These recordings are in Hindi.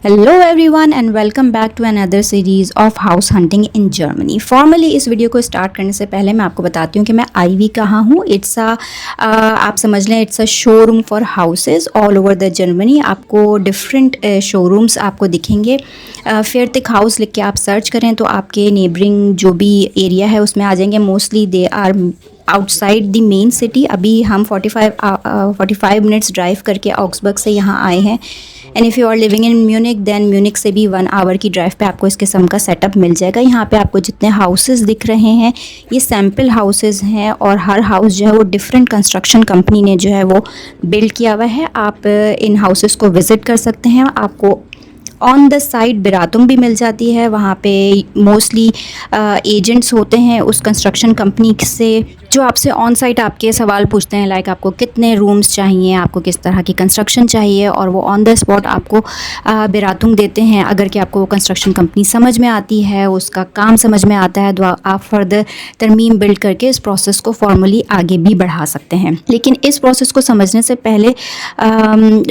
Hello everyone and welcome back to another series of house hunting in Germany. Formally इस वीडियो को स्टार्ट करने से पहले मैं आपको बताती हूँ कि मैं आईवी कहाँ हूँ। आप समझ लें it's a showroom for houses all over the Germany. आपको डिफरेंट शोरूम्स आपको दिखेंगे। फेयरथिक हाउस लिख के आप सर्च करें तो आपके नेबरिंग जो भी एरिया है उसमें आ जाएंगे। Mostly they are outside the main city. अभी हम 45 मिनट्स ड्राइव करके ऑक्सबर्ग से यहाँ आए हैं। And if you are living in Munich then Munich से भी 1 आवर की ड्राइव पे आपको इस किस्म का सेटअप मिल जाएगा। यहाँ पे आपको जितने हाउसेस दिख रहे हैं ये सैम्पल हाउसेस हैं और हर हाउस जो है वो डिफरेंट कंस्ट्रक्शन कंपनी ने जो है वो बिल्ड किया हुआ है। आप इन हाउसेस को विज़िट कर सकते हैं। आपको ऑन द साइड बिरातुम भी मिल जाती है। वहाँ पे मोस्टली एजेंट्स होते हैं उस कंस्ट्रक्शन कंपनी से जो आपसे ऑन साइट आपके सवाल पूछते हैं, लाइक आपको कितने रूम्स चाहिए, आपको किस तरह की कंस्ट्रक्शन चाहिए, और वो ऑन द स्पॉट आपको बिरातुम देते हैं। अगर कि आपको वो कंस्ट्रक्शन कंपनी समझ में आती है, उसका काम समझ में आता है, तो आप फर्दर तरमीम बिल्ड करके इस प्रोसेस को फॉर्मली आगे भी बढ़ा सकते हैं। लेकिन इस प्रोसेस को समझने से पहले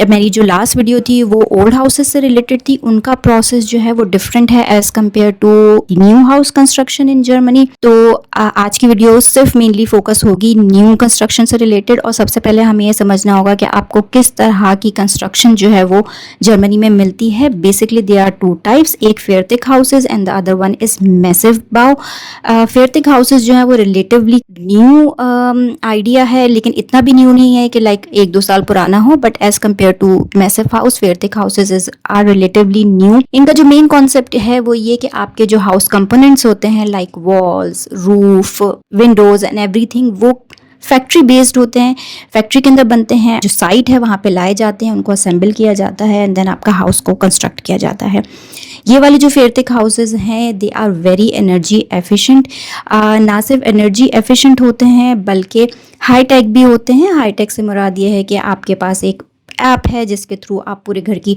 मेरी जो लास्ट वीडियो थी वो ओल्ड हाउसेस से रिलेटेड थी। उनका प्रोसेस जो है वो डिफरेंट है as compare to new house construction in Germany. तो आज की वीडियो सिर्फ मेनली फोकस होगी न्यू कंस्ट्रक्शन से रिलेटेड। और सबसे पहले हमें ये समझना होगा कि आपको किस तरह की कंस्ट्रक्शन जो है वो जर्मनी में मिलती है। बेसिकली दे आर 2 टाइप्स, एक फेयरथिक houses and the other one is massive बाउ। फेयरथिक हाउसेज जो है वो रिलेटिवली न्यू आइडिया है, लेकिन इतना भी न्यू नहीं है कि लाइक 1-2 साल पुराना हो, but as compare to massive house फेयरथिक हाउसेज आर रिलेटिवली न्यू। इनका जो मेन कॉन्सेप्ट है वो ये कि आपके जो हाउस कंपोनेंट्स होते हैं like walls, roof, Windows and everything वो फैक्ट्री बेस्ड होते हैं, फैक्ट्री के अंदर बनते हैं। जो साइट है वहाँ पे लाए जाते हैं, उनको असेंबल किया जाता है एंड देन आपका हाउस को कंस्ट्रक्ट किया जाता है। ये वाले जो फेयरथिक हाउसेज हैं they are very energy efficient. ना सिर्फ एनर्जी एफिशिएंट होते हैं बल्कि हाई टेक भी होते हैं। हाई टेक से मुराद ये है कि आपके पास एक ऐप है जिसके थ्रू आप पूरे घर की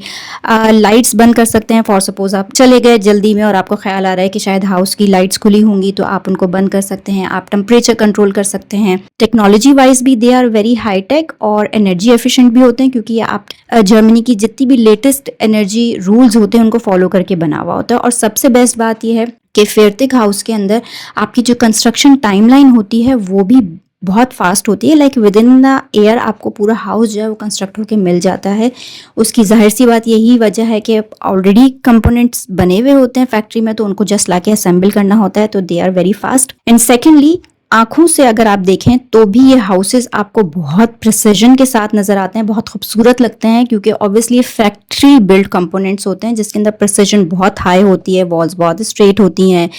लाइट्स बंद कर सकते हैं। फॉर सपोज आप चले गए जल्दी में और आपको ख्याल आ रहा है कि शायद हाउस की लाइट्स खुली होंगी, तो आप उनको बंद कर सकते हैं। आप टेम्परेचर कंट्रोल कर सकते हैं। टेक्नोलॉजी वाइज भी they are very high tech और एनर्जी एफिशिएंट भी होते हैं, क्योंकि आप जर्मनी की जितनी भी लेटेस्ट एनर्जी रूल्स होते हैं उनको फॉलो करके बना हुआ होता है। और सबसे बेस्ट बात यह है कि फेयरथिक हाउस के अंदर आपकी जो कंस्ट्रक्शन टाइमलाइन होती है वो भी बहुत फास्ट होती है। Like with in the year आपको पूरा हाउस जो है वो कंस्ट्रक्ट होकर मिल जाता है। उसकी जाहिर सी बात यही वजह है कि ऑलरेडी कंपोनेंट्स बने हुए होते हैं फैक्ट्री में, तो उनको जस्ट लाके असेंबल करना होता है, तो they are very fast. And secondly आँखों से अगर आप देखें तो भी ये हाउसेस आपको बहुत प्रिसीजन के साथ नज़र आते हैं, बहुत खूबसूरत लगते हैं, क्योंकि ऑब्वियसली फैक्ट्री बिल्ड कंपोनेंट्स होते हैं जिसके अंदर प्रिसीजन बहुत हाई होती है। वॉल्स बहुत स्ट्रेट होती हैं,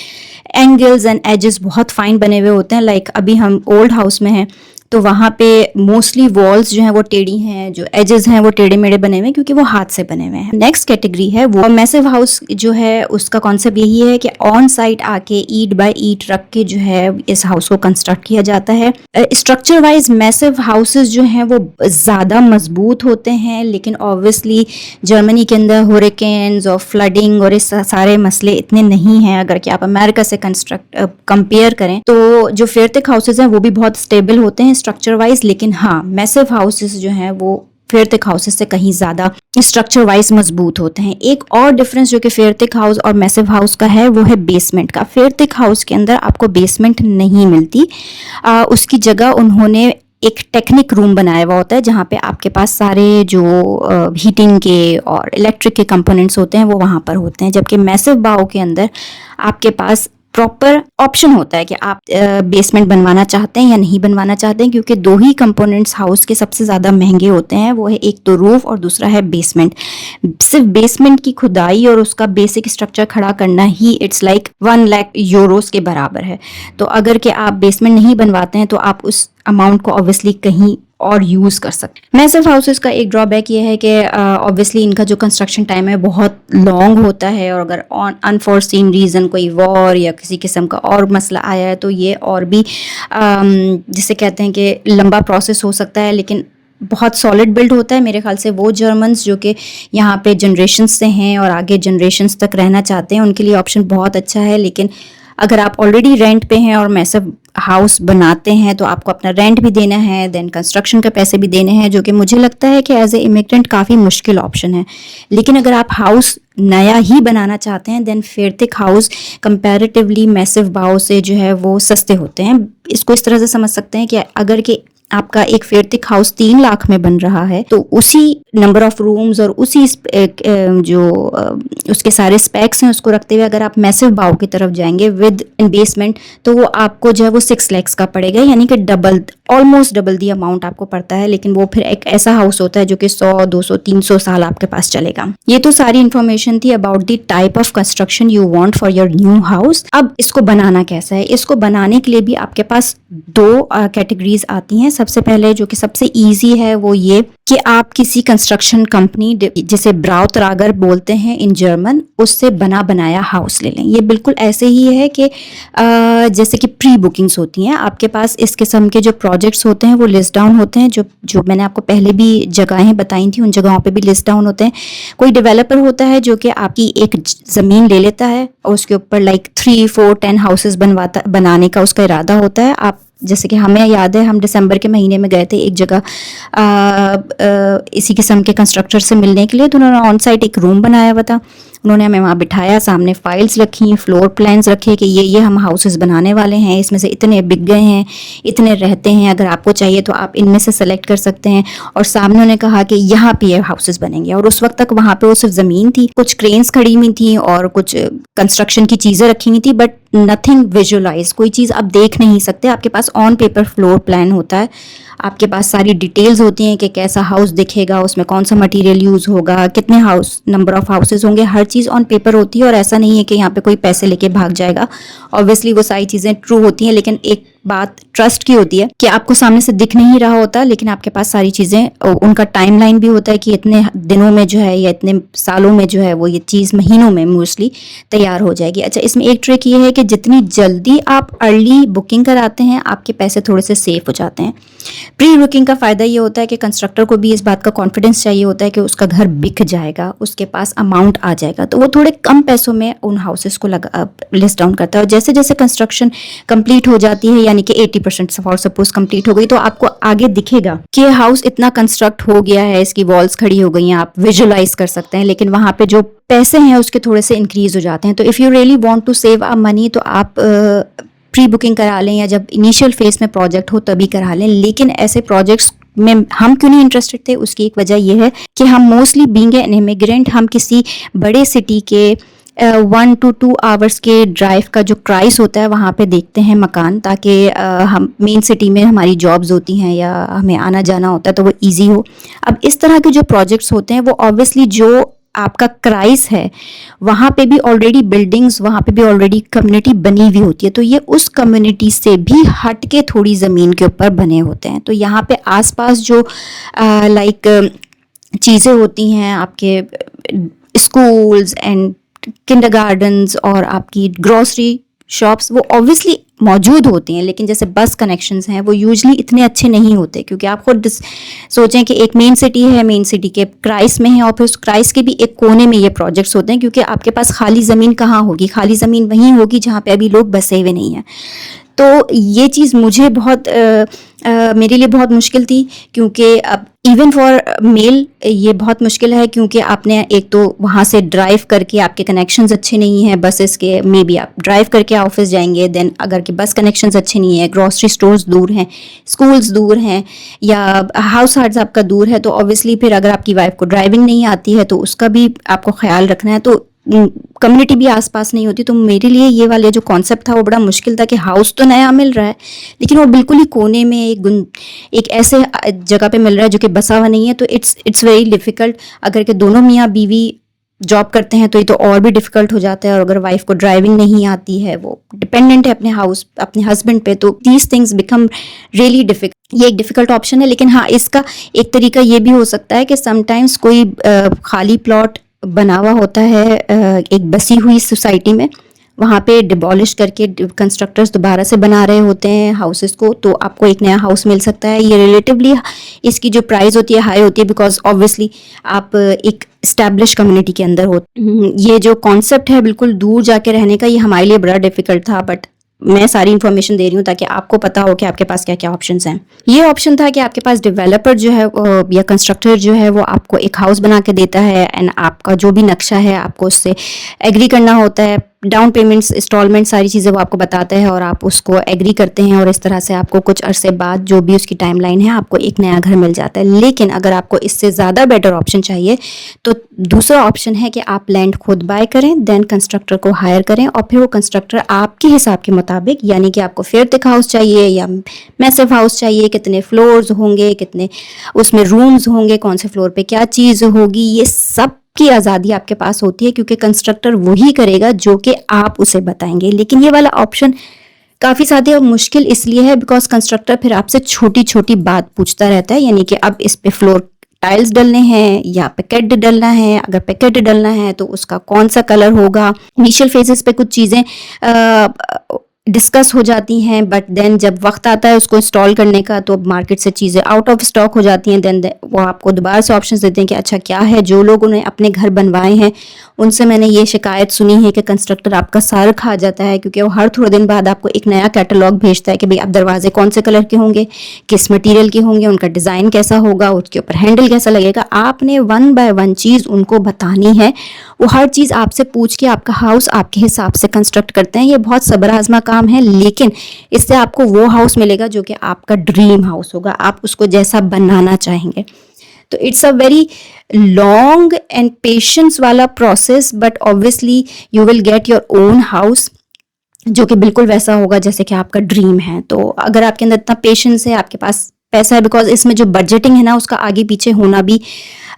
एंगल्स एंड एजेस बहुत फाइन बने हुए होते हैं। लाइक अभी हम ओल्ड हाउस में हैं तो वहाँ पे मोस्टली वॉल्स जो हैं वो टेढ़ी हैं, जो एजेस हैं वो टेढ़े मेढ़े बने हुए हैं, क्योंकि वो हाथ से बने हुए हैं। नेक्स्ट कैटेगरी है वो मैसिव हाउस जो है, उसका कॉन्सेप्ट यही है कि ऑन साइट आके ईट बाय ईट रख के जो है इस हाउस को कंस्ट्रक्ट किया जाता है। स्ट्रक्चर वाइज मैसिव हाउसेज जो हैं वो ज़्यादा मजबूत होते हैं, लेकिन ऑब्वियसली जर्मनी के अंदर हुरिकेन्स और फ्लडिंग और इस सारे मसले इतने नहीं हैं अगर कि आप अमेरिका से कंपेयर करें। तो जो फेयरथिक हाउसेज हैं वो भी बहुत स्टेबल होते हैं स्ट्रक्चर वाइज, लेकिन हाँ मैसिव हाउसेस जो हैं वो फेयरथिक हाउसेस से कहीं ज़्यादा स्ट्रक्चर वाइज मजबूत होते हैं। एक और डिफरेंस जो कि फेयरथिक हाउस और मैसिव हाउस का है वो है बेसमेंट का। फेयरथिक हाउस के अंदर आपको बेसमेंट नहीं मिलती, उसकी जगह उन्होंने एक टेक्निक रूम बनाया हुआ होता है जहाँ पे आपके पास सारे जो हीटिंग के और इलेक्ट्रिक के कंपोनेंट्स होते हैं वो वहाँ पर होते हैं। जबकि मैसिव बाउ के अंदर आपके पास प्रॉपर ऑप्शन होता है कि आप बेसमेंट बनवाना चाहते हैं या नहीं बनवाना चाहते हैं, क्योंकि 2 ही कंपोनेंट्स हाउस के सबसे ज़्यादा महंगे होते हैं। वो है एक तो रूफ और दूसरा है बेसमेंट। सिर्फ बेसमेंट की खुदाई और उसका बेसिक स्ट्रक्चर खड़ा करना ही इट्स लाइक 1 लाख यूरोस के बराबर है। तो अगर कि आप बेसमेंट नहीं बनवाते हैं तो आप उस अमाउंट को ऑब्वियसली कहीं और यूज़ कर सकते हैं। मैसिव हाउसेस का एक ड्रॉबैक ये है कि ऑब्वियसली इनका जो कंस्ट्रक्शन टाइम है बहुत लॉन्ग होता है, और अगर अनफॉर्सीन रीज़न कोई वॉर या किसी किस्म का और मसला आया है तो ये और भी जिसे कहते हैं कि लंबा प्रोसेस हो सकता है। लेकिन बहुत सॉलिड बिल्ड होता है मेरे ख्याल से। वो जर्मन्स जो कि यहाँ पे जनरेशन्स से हैं और आगे जनरेशन्स तक रहना चाहते हैं उनके लिए ऑप्शन बहुत अच्छा है। लेकिन अगर आप ऑलरेडी रेंट पे हैं और मैसिव हाउस बनाते हैं तो आपको अपना रेंट भी देना है, देन कंस्ट्रक्शन के पैसे भी देने हैं, जो कि मुझे लगता है कि एज ए इमिग्रेंट काफ़ी मुश्किल ऑप्शन है। लेकिन अगर आप हाउस नया ही बनाना चाहते हैं देन फेयर थिक हाउस कंपैरेटिवली मैसिव बाउ से जो है वो सस्ते होते हैं। इसको इस तरह से समझ सकते हैं कि अगर कि आपका एक फेयर थिक हाउस 3 लाख में बन रहा है तो उसी नंबर ऑफ रूम्स और उसी उसके सारे स्पेक्स हैं उसको रखते हुए अगर आप मैसिव बाउ की तरफ जाएंगे विद इन बेसमेंट तो वो आपको जो है वो 6 लाख का पड़ेगा, यानी कि double, almost double the amount आपको पड़ता है। लेकिन वो फिर एक ऐसा हाउस होता है जो कि 100, 200, 300 साल आपके पास चलेगा। ये तो सारी इन्फॉर्मेशन थी about the type of construction you want for your new house. अब इसको बनाना कैसा है? इसको बनाने के लिए भी आपके पास 2 कैटेगरीज आती हैं। सबसे पहले जो कि सबसे इजी है वो ये कि आप किसी कंस्ट्रक्शन कंपनी जिसे ब्राउत्रागर बोलते हैं इन जर्मन, उससे बना बनाया हाउस ले लें। ये बिल्कुल ऐसे ही है कि जैसे कि प्री बुकिंग्स होती हैं। आपके पास इस किस्म के जो प्रोजेक्ट्स होते हैं वो लिस्ट डाउन होते हैं, जो मैंने आपको पहले भी जगहें बताई थी उन जगहों पे भी लिस्ट डाउन होते हैं। कोई डेवलपर होता है जो कि आपकी एक ज़मीन ले लेता है और उसके ऊपर लाइक 3, 4, 10 हाउसेस बनाने का उसका इरादा होता है। आप जैसे कि हमें याद है हम दिसंबर के महीने में गए थे एक जगह इसी किस्म के कंस्ट्रक्टर से मिलने के लिए, तो उन्होंने ऑन साइट एक रूम बनाया हुआ था। उन्होंने हमें वहाँ बिठाया, सामने फाइल्स रखी, फ्लोर प्लान्स रखे कि ये हम हाउसेस बनाने वाले हैं, इसमें से इतने बिक गए हैं, इतने रहते हैं, अगर आपको चाहिए तो आप इनमें से सेलेक्ट कर सकते हैं। और सामने उन्होंने कहा कि यहाँ पे ये हाउसेस बनेंगे। और उस वक्त तक वहाँ पे वो सिर्फ ज़मीन थी, कुछ क्रेन्स खड़ी हुई थी और कुछ कंस्ट्रक्शन की चीज़ें रखी हुई थी, बट नथिंग विजुअलाइज, कोई चीज़ आप देख नहीं सकते। आपके pass on paper floor plan होता है, आपके पास सारी डिटेल्स होती हैं कि कैसा हाउस दिखेगा, उसमें कौन सा मटेरियल यूज़ होगा, कितने हाउस, नंबर ऑफ हाउसेस होंगे, हर चीज़ ऑन पेपर होती है। और ऐसा नहीं है कि यहाँ पे कोई पैसे लेके भाग जाएगा। ऑब्वियसली वो सारी चीज़ें ट्रू होती हैं, लेकिन एक बात ट्रस्ट की होती है कि आपको सामने से दिख नहीं रहा होता, लेकिन आपके पास सारी चीज़ें, उनका टाइमलाइन भी होता है कि इतने दिनों में जो है या इतने सालों में जो है वो ये चीज़ महीनों में मोस्टली तैयार हो जाएगी। अच्छा, इसमें एक ट्रिक ये है कि जितनी जल्दी आप अर्ली बुकिंग कराते हैं आपके पैसे थोड़े से सेफ हो जाते हैं। प्री बुकिंग का फ़ायदा ये होता है कि कंस्ट्रक्टर को भी इस बात का कॉन्फिडेंस चाहिए होता है कि उसका घर बिक जाएगा, उसके पास अमाउंट आ जाएगा, तो वो थोड़े कम पैसों में उन हाउसेस को लिस्ट डाउन करता है। और जैसे जैसे कंस्ट्रक्शन कंप्लीट हो जाती है, यानी कि 80% फॉर सपोज कंप्लीट हो गई, तो आपको आगे दिखेगा कि हाउस इतना कंस्ट्रक्ट हो गया है, इसकी वॉल्स खड़ी हो गई हैं, आप विजुअलाइज कर सकते हैं। लेकिन वहाँ पे जो पैसे हैं उसके थोड़े से इंक्रीज हो जाते हैं। तो if you really want to save a money तो आप प्री बुकिंग करा लें, या जब इनिशियल फेज में प्रोजेक्ट हो तभी करा लें। लेकिन ऐसे प्रोजेक्ट्स में हम क्यों नहीं इंटरेस्टेड थे, उसकी एक वजह यह है कि हम मोस्टली बीइंग एन इमिग्रेंट, हम किसी बड़े सिटी के 1 to 2 आवर्स के ड्राइव का जो प्राइस होता है वहाँ पे देखते हैं मकान, ताकि हम मेन सिटी में हमारी जॉब्स होती हैं या हमें आना जाना होता है तो वो इजी हो। अब इस तरह के जो प्रोजेक्ट्स होते हैं वो ऑब्वियसली जो आपका क्राइस है वहाँ पे भी ऑलरेडी बिल्डिंग्स, वहाँ पे भी ऑलरेडी कम्युनिटी बनी हुई होती है, तो ये उस कम्युनिटी से भी हट के थोड़ी ज़मीन के ऊपर बने होते हैं। तो यहाँ पे आसपास जो लाइक चीज़ें होती हैं, आपके स्कूल्स एंड किंडरगार्टन्स और आपकी ग्रोसरी शॉप्स, वो ऑब्वियसली मौजूद होती हैं, लेकिन जैसे बस कनेक्शंस हैं वो यूजली इतने अच्छे नहीं होते, क्योंकि आप खुद सोचें कि एक मेन सिटी है, मेन सिटी के क्राइस में है, और फिर उस क्राइस के भी एक कोने में ये प्रोजेक्ट्स होते हैं, क्योंकि आपके पास खाली ज़मीन कहाँ होगी, खाली ज़मीन वहीं होगी जहाँ पे अभी लोग बसे हुए नहीं हैं। तो ये चीज़ मुझे बहुत मेरे लिए बहुत मुश्किल थी, क्योंकि अब इवन फॉर मेल ये बहुत मुश्किल है, क्योंकि आपने एक तो वहाँ से ड्राइव करके, आपके कनेक्शंस अच्छे नहीं हैं बसेस के, मे बी आप ड्राइव करके ऑफिस जाएंगे, देन अगर कि बस कनेक्शंस अच्छे नहीं है, ग्रोसरी स्टोर्स दूर हैं, स्कूल्स दूर हैं, या हाउस हार्ड्स आपका दूर है, तो ऑब्वियसली फिर अगर आपकी वाइफ को ड्राइविंग नहीं आती है तो उसका भी आपको ख्याल रखना है, तो कम्युनिटी भी आसपास नहीं होती। तो मेरे लिए ये वाले जो कॉन्सेप्ट था वो बड़ा मुश्किल था कि हाउस तो नया मिल रहा है लेकिन वो बिल्कुल ही कोने में एक ऐसे जगह पे मिल रहा है जो कि बसा हुआ नहीं है, तो इट्स वेरी डिफ़िकल्ट। अगर के दोनों मियाँ बीवी जॉब करते हैं तो ये तो और भी डिफ़िकल्ट हो जाता है, और अगर वाइफ को ड्राइविंग नहीं आती है, वो डिपेंडेंट है अपने हस्बैंड पे, तो these things become really difficult. ये एक डिफ़िकल्ट ऑप्शन है। लेकिन हाँ, इसका एक तरीका ये भी हो सकता है कि समटाइम्स कोई खाली प्लॉट बना हुआ होता है एक बसी हुई सोसाइटी में, वहाँ पे डिबॉलिश करके कंस्ट्रक्टर्स दोबारा से बना रहे होते हैं हाउसेस को, तो आपको एक नया हाउस मिल सकता है। ये रिलेटिवली इसकी जो प्राइस होती है हाई होती है, बिकॉज ऑब्वियसली आप एक एस्टैब्लिश कम्युनिटी के अंदर हो। ये जो कॉन्सेप्ट है बिल्कुल दूर जाके रहने का, ये हमारे लिए बड़ा डिफिकल्ट था, बट मैं सारी इन्फॉर्मेशन दे रही हूँ ताकि आपको पता हो कि आपके पास क्या क्या ऑप्शंस हैं। ये ऑप्शन था कि आपके पास डेवलपर जो है या कंस्ट्रक्टर जो है वो आपको एक हाउस बना के देता है, एंड आपका जो भी नक्शा है आपको उससे एग्री करना होता है, डाउन पेमेंट्स, इंस्टॉलमेंट, सारी चीज़ें वो आपको बताता है और आप उसको एग्री करते हैं, और इस तरह से आपको कुछ अरसे बाद जो भी उसकी टाइमलाइन है आपको एक नया घर मिल जाता है। लेकिन अगर आपको इससे ज़्यादा बेटर ऑप्शन चाहिए तो दूसरा ऑप्शन है कि आप लैंड खुद बाय करें, देन कंस्ट्रक्टर को हायर करें, और फिर वो कंस्ट्रक्टर आपके हिसाब के मुताबिक, यानी कि आपको फेयर थिक हाउस चाहिए या मैसिव हाउस चाहिए, कितने फ्लोर्स होंगे, कितने उसमें रूम्स होंगे, कौन से फ्लोर पे क्या चीज़ होगी, ये सब की आज़ादी आपके पास होती है, क्योंकि कंस्ट्रक्टर वही करेगा जो कि आप उसे बताएंगे। लेकिन ये वाला ऑप्शन काफ़ी ज़्यादा मुश्किल इसलिए है बिकॉज कंस्ट्रक्टर फिर आपसे छोटी छोटी बात पूछता रहता है, यानी कि अब इस पे फ्लोर टाइल्स डलने हैं या पैकेट डलना है, अगर पैकेट डलना है तो उसका कौन सा कलर होगा। इनिशियल फेजेस पे कुछ चीज़ें डिस्कस हो जाती हैं, बट देन जब वक्त आता है उसको इंस्टॉल करने का तो मार्केट से चीज़ें आउट ऑफ स्टॉक हो जाती हैं। देन वो आपको दोबारा से ऑप्शन देते हैं कि अच्छा क्या है, जो लोगों ने अपने घर बनवाए हैं उनसे मैंने ये शिकायत सुनी है कि कंस्ट्रक्टर आपका सर खा जाता है, क्योंकि वो हर थोड़े दिन बाद आपको एक नया कैटलॉग भेजता है कि भाई अब दरवाजे कौन से कलर के होंगे, किस मटेरियल के होंगे, उनका डिज़ाइन कैसा होगा, उसके ऊपर हैंडल कैसा लगेगा। आपने वन बाय वन चीज़ उनको बतानी है, वो हर चीज़ आपसे पूछ के आपका हाउस आपके हिसाब से कंस्ट्रक्ट करते हैं। ये बहुत सब्र आजमा काम है, लेकिन इससे आपको वो हाउस मिलेगा जो कि आपका ड्रीम हाउस होगा, आप उसको जैसा बनाना चाहेंगे। तो it's a very long and patience वाला process, but obviously you will get your own house जो कि बिल्कुल वैसा होगा जैसे कि आपका ड्रीम है। तो अगर आपके अंदर इतना पेशेंस है, आपके पास पैसा है, बिकॉज इसमें जो बजटिंग है ना उसका आगे पीछे होना भी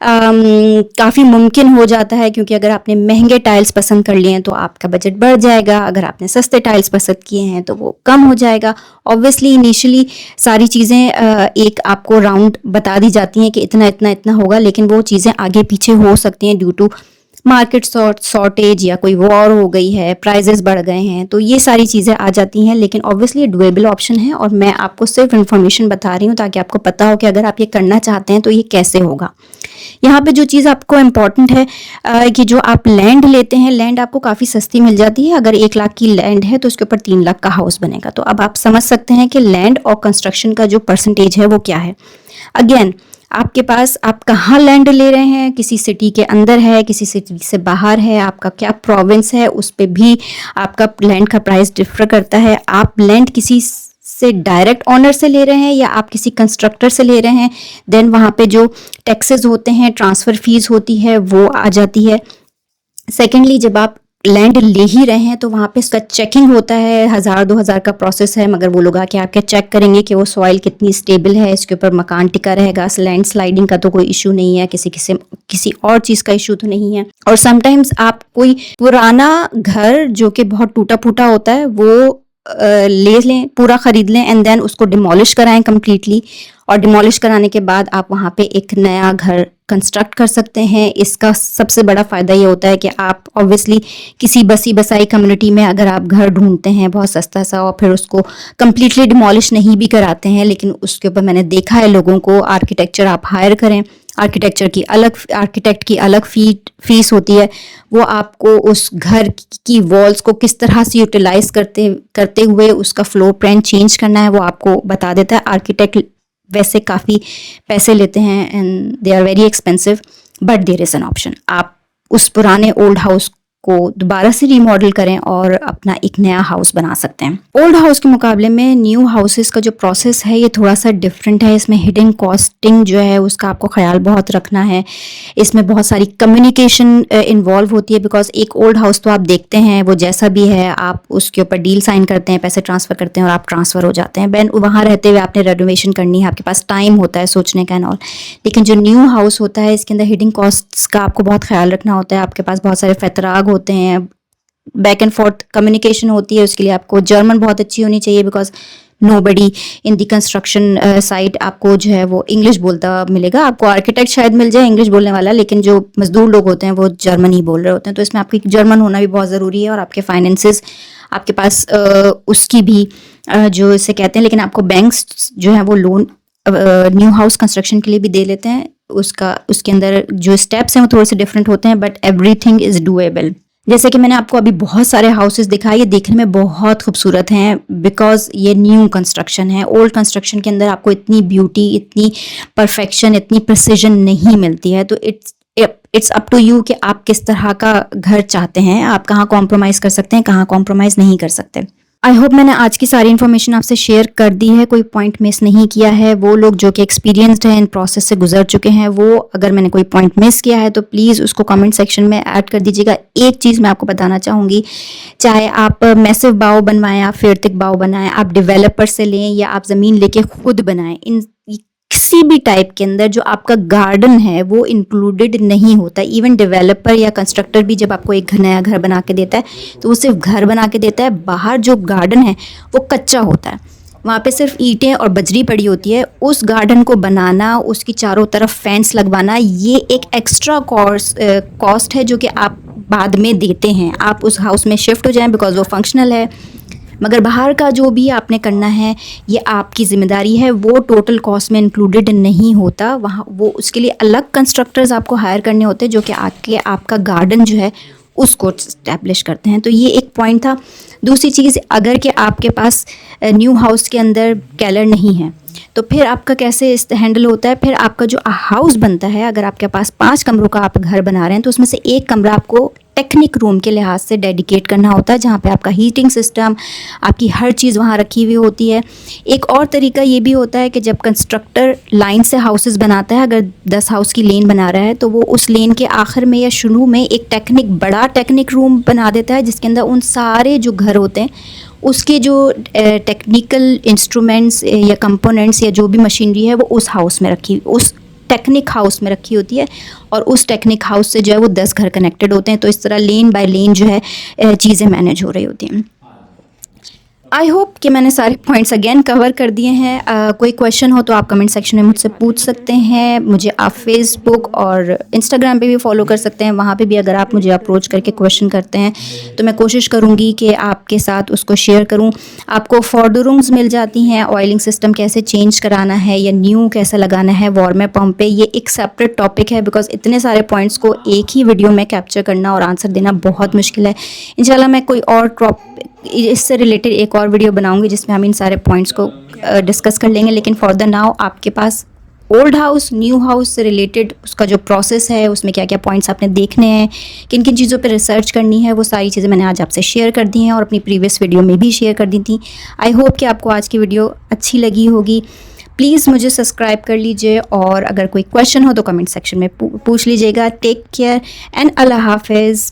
काफ़ी मुमकिन हो जाता है, क्योंकि अगर आपने महंगे टाइल्स पसंद कर लिए हैं तो आपका बजट बढ़ जाएगा, अगर आपने सस्ते टाइल्स पसंद किए हैं तो वो कम हो जाएगा। ऑब्वियसली इनिशियली सारी चीज़ें एक आपको राउंड बता दी जाती हैं कि इतना इतना इतना होगा, लेकिन वो चीज़ें आगे पीछे हो सकती हैं ड्यू टू मार्केट शॉर्टेज या कोई वॉर हो गई है, प्राइजेस बढ़ गए हैं, तो ये सारी चीज़ें आ जाती हैं। लेकिन ऑब्वियसली डुएबल ऑप्शन है और मैं आपको सिर्फ इन्फॉर्मेशन बता रही हूँ ताकि आपको पता हो कि अगर आप ये करना चाहते हैं तो ये कैसे होगा। यहाँ पे जो चीज़ आपको इम्पॉर्टेंट है कि जो आप लैंड लेते हैं, लैंड आपको काफ़ी सस्ती मिल जाती है। अगर 1 लाख की लैंड है तो उसके ऊपर 3 लाख का हाउस बनेगा। तो अब आप समझ सकते हैं कि लैंड और कंस्ट्रक्शन का जो परसेंटेज है वो क्या है। अगेन आपके पास आप कहाँ लैंड ले रहे हैं, किसी सिटी के अंदर है, किसी सिटी से बाहर है, आपका क्या प्रोविंस है, उस पर भी आपका लैंड का प्राइस डिफर करता है। आप लैंड किसी से डायरेक्ट ऑनर से ले रहे हैं या आप किसी कंस्ट्रक्टर से ले रहे हैं, देन वहाँ पे जो टैक्सेस होते हैं, ट्रांसफ़र फीस होती है वो आ जाती है। सेकेंडली जब आप लैंड ले ही रहे हैं तो वहाँ पे इसका चेकिंग होता है, 1000-2000 का प्रोसेस है, मगर वो लोग आके आपके चेक करेंगे कि वो सॉइल कितनी स्टेबल है, इसके ऊपर मकान टिका रहेगा, लैंड स्लाइडिंग का तो कोई इशू नहीं है, किसी और चीज़ का इशू तो नहीं है। और समटाइम्स आप कोई पुराना घर जो कि बहुत टूटा फूटा होता है वो ले लें, पूरा ख़रीद लें एंड देन उसको डिमोलिश कराएं कम्प्लीटली, और डिमोलिश कराने के बाद आप वहाँ पे एक नया घर कंस्ट्रक्ट कर सकते हैं। इसका सबसे बड़ा फ़ायदा ये होता है कि आप ऑब्वियसली किसी बसी बसाई कम्युनिटी में अगर आप घर ढूंढते हैं बहुत सस्ता सा और फिर उसको कम्प्लीटली डिमोलिश नहीं भी कराते हैं, लेकिन उसके ऊपर मैंने देखा है लोगों को, आर्किटेक्चर आप हायर करें, आर्किटेक्ट की अलग फीस होती है, वो आपको उस घर की वॉल्स को किस तरह से यूटिलाइज करते हुए उसका फ्लोर प्लान चेंज करना है वो आपको बता देता है। आर्किटेक्ट वैसे काफ़ी पैसे लेते हैं and they are very expensive, but there is an option, आप उस पुराने ओल्ड हाउस को दोबारा से रीमॉडल करें और अपना एक नया हाउस बना सकते हैं। ओल्ड हाउस के मुकाबले में न्यू हाउसेस का जो प्रोसेस है ये थोड़ा सा डिफरेंट है। इसमें हिडन कॉस्टिंग जो है उसका आपको ख्याल बहुत रखना है, इसमें बहुत सारी कम्युनिकेशन इन्वॉल्व होती है, बिकॉज एक ओल्ड हाउस तो आप देखते हैं वो जैसा भी है, आप उसके ऊपर डील साइन करते हैं, पैसे ट्रांसफ़र करते हैं और आप ट्रांसफ़र हो जाते हैं। बैन वहाँ रहते हुए आपने रेनोवेशन करनी है, आपके पास टाइम होता है सोचने का एंड ऑल। लेकिन जो न्यू हाउस होता है इसके अंदर हिडन कॉस्ट्स का आपको बहुत ख्याल रखना होता है, आपके पास बहुत सारे फतराग होते हैं, बैक एंड फोर्थ कम्युनिकेशन होती है। उसके लिए आपको जर्मन बहुत अच्छी होनी चाहिए, because nobody in the construction site आपको जो है वो इंग्लिश बोलता मिलेगा। आपको आर्किटेक्ट शायद मिल जाए इंग्लिश बोलने वाला, लेकिन जो मजदूर लोग होते हैं वो जर्मन ही बोल रहे होते हैं। तो इसमें आपकी जर्मन होना भी बहुत ज़रूरी है, और आपके फाइनेंसेस आपके पास उसकी भी जो इसे कहते हैं, लेकिन आपको बैंक्स जो है वो लोन न्यू हाउस कंस्ट्रक्शन के लिए भी दे लेते हैं। उसके अंदर जो स्टेप्स हैं वो थोड़े से डिफरेंट होते हैं, बट एवरीथिंग इज़ डूएबल। जैसे कि मैंने आपको अभी बहुत सारे हाउसेस दिखाए, ये देखने में बहुत खूबसूरत हैं बिकॉज ये न्यू कंस्ट्रक्शन है। ओल्ड कंस्ट्रक्शन के अंदर आपको इतनी ब्यूटी, इतनी परफेक्शन, इतनी प्रिसिजन नहीं मिलती है। तो इट्स अप टू यू कि आप किस तरह का घर चाहते हैं, आप कहाँ कॉम्प्रोमाइज़ कर सकते हैं, कहाँ कॉम्प्रोमाइज़ नहीं कर सकते। आई होप मैंने आज की सारी इन्फॉर्मेशन आपसे शेयर कर दी है, कोई पॉइंट मिस नहीं किया है। वो लोग जो कि एक्सपीरियंस्ड हैं, इन प्रोसेस से गुजर चुके हैं, वो अगर मैंने कोई पॉइंट मिस किया है तो प्लीज़ उसको कमेंट सेक्शन में ऐड कर दीजिएगा। एक चीज़ मैं आपको बताना चाहूँगी, चाहे आप मैसिव बाव बनवाएं, आप फेयरथिक बाव बनाएं, आप डेवलपर से लें या आप ज़मीन लेके खुद बनाएं, इन किसी भी टाइप के अंदर जो आपका गार्डन है वो इंक्लूडेड नहीं होता। इवन डेवलपर या कंस्ट्रक्टर भी जब आपको एक नया घर बना के देता है तो वो सिर्फ घर बना के देता है, बाहर जो गार्डन है वो कच्चा होता है, वहाँ पे सिर्फ ईंटें और बजरी पड़ी होती है। उस गार्डन को बनाना, उसकी चारों तरफ फेंस लगवाना, ये एक एक्स्ट्रा कॉस्ट है जो कि आप बाद में देते हैं। आप उस हाउस में शिफ्ट हो जाएं बिकॉज वो फंक्शनल है, मगर बाहर का जो भी आपने करना है ये आपकी ज़िम्मेदारी है, वो टोटल कॉस्ट में इंक्लूडेड नहीं होता। वहाँ वो उसके लिए अलग कंस्ट्रक्टर्स आपको हायर करने होते हैं जो कि आके आपका गार्डन जो है उसको इस्टेब्लिश करते हैं। तो ये एक पॉइंट था। दूसरी चीज़, अगर कि आपके पास न्यू हाउस के अंदर केलर नहीं है तो फिर आपका कैसे हैंडल होता है। फिर आपका जो हाउस बनता है, अगर आपके पास 5 कमरों का आप घर बना रहे हैं तो उसमें से एक कमरा आपको टेक्निक रूम के लिहाज से डेडिकेट करना होता है, जहाँ पे आपका हीटिंग सिस्टम, आपकी हर चीज़ वहाँ रखी हुई होती है। एक और तरीका ये भी होता है कि जब कंस्ट्रक्टर लाइन से हाउसेस बनाता है, अगर 10 हाउस की लेन बना रहा है तो वो उस लेन के आखिर में या शुरू में एक बड़ा टेक्निक रूम बना देता है, जिसके अंदर उन सारे जो घर होते हैं उसके जो टेक्निकल इंस्ट्रूमेंट्स या कंपोनेंट्स या जो भी मशीनरी है वो उस हाउस में उस टेक्निक हाउस में रखी होती है, और उस टेक्निक हाउस से जो है वो 10 घर कनेक्टेड होते हैं। तो इस तरह लेन बाय लेन जो है चीज़ें मैनेज हो रही होती हैं। आई होप कि मैंने सारे पॉइंट्स अगेन कवर कर दिए हैं। कोई क्वेश्चन हो तो आप कमेंट सेक्शन में मुझसे पूछ सकते हैं। मुझे आप फेसबुक और इंस्टाग्राम पे भी फॉलो कर सकते हैं, वहाँ पे भी अगर आप मुझे अप्रोच करके क्वेश्चन करते हैं तो मैं कोशिश करूँगी कि आपके साथ उसको शेयर करूँ। आपको फॉर्डरूम्स मिल जाती हैं, ऑयलिंग सिस्टम कैसे चेंज कराना है या न्यू कैसे लगाना है वार्म पंप पे, ये एक सेपरेट टॉपिक है बिकॉज इतने सारे पॉइंट्स को एक ही वीडियो में कैप्चर करना और आंसर देना बहुत मुश्किल है। इंशाल्लाह मैं कोई और इससे रिलेटेड एक और वीडियो बनाऊंगी जिसमें हम इन सारे पॉइंट्स को डिस्कस कर लेंगे। लेकिन फॉर द नाउ आपके पास ओल्ड हाउस न्यू हाउस से रिलेटेड उसका जो प्रोसेस है, उसमें क्या क्या पॉइंट्स आपने देखने हैं, किन किन चीज़ों पे रिसर्च करनी है, वो सारी चीज़ें मैंने आज आपसे शेयर कर दी हैं और अपनी प्रीवियस वीडियो में भी शेयर कर दी थी। आई होप कि आपको आज की वीडियो अच्छी लगी होगी। प्लीज़ मुझे सब्सक्राइब कर लीजिए और अगर कोई क्वेश्चन हो तो कमेंट सेक्शन में पूछ लीजिएगा। टेक केयर एंड अल्लाह हाफिज़।